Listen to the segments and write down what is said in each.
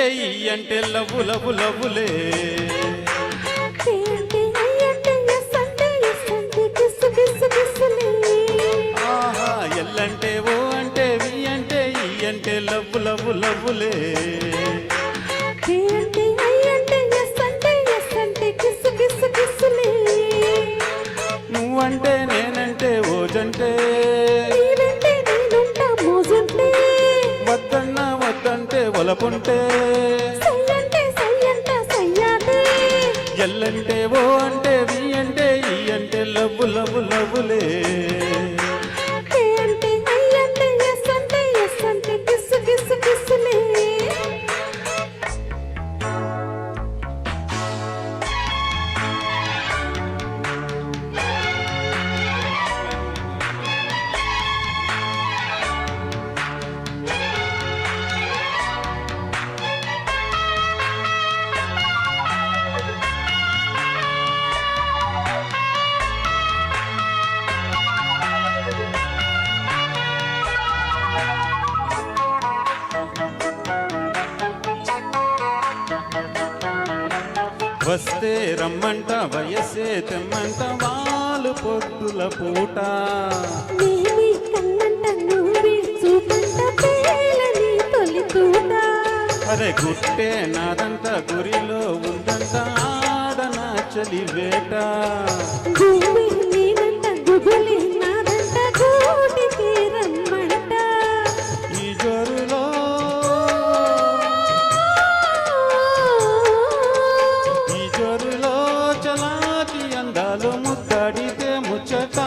ఈ అంటే love love లవ్వులే ఆహా ఎల్లంటే ఓ అంటే వి అంటే ఈ అంటే లవ్వు లవ్వు లవ్వులే నువ్వంటే నేనంటే ఓజంటే వద్దన్నా వద్దంటే ఒలపుంటే ఎల్లంటే ఓ అంటే వి అంటే ఈ అంటే లవ్వు లవ్వు లవ్వులే వస్తే రమ్మంట వయసే తెమ్మంట వాళ్ళు పొద్దుల పూట అరే గుట్టే నాదంట గురిలో ఉందంట ఆడన చలి వేట ఈ జోరులో చలాకి అందాలు ముద్దడితే ముచ్చట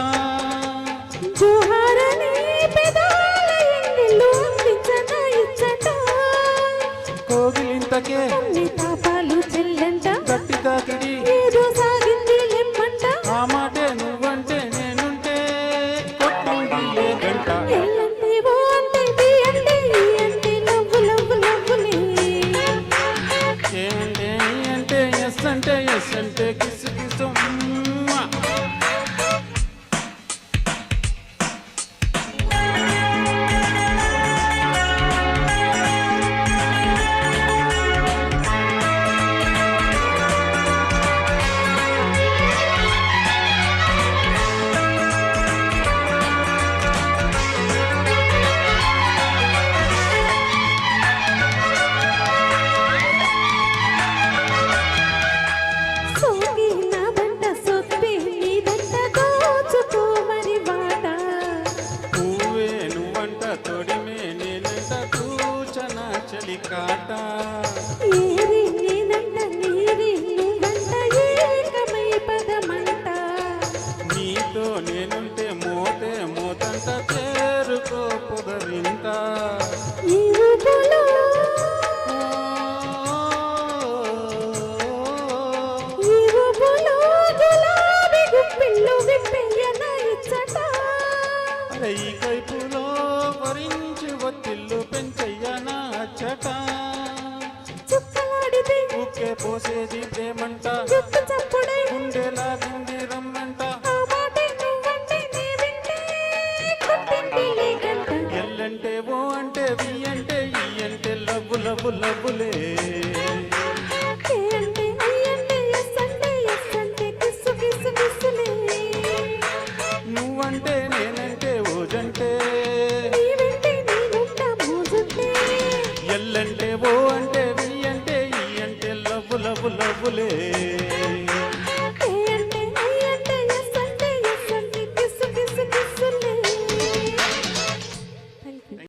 కోగిలింతకే గట్టి తాకిడి ఆ మాటే నువ్వంటే నేనుంటే కొట్టింది లేదంట ఏంటే అంటే ఎస్ అంటే ఎస్ అంటే కిసు కిసు కాట నీతో నేనుంటే మోతే మోతంట చేరుకో పొదరింత ఈ కైపులో వరించి ఒత్తిళ్ళు పెంచయ్యనా అచ్చట ఉక్కే పోసేది ప్రేమంట గుండెలా గుండి రమ్మంట ఎల్లంటే ఓ అంటే వి అంటే ఈ అంటే లవ్వు లవ్వు లవ్వులే నువ్వంటే నేనంటే ఓజంటే ఎల్లంటే ఓ అంటే వి అంటే ఈ అంటే లవ్వు లవ్వు లవ్వులే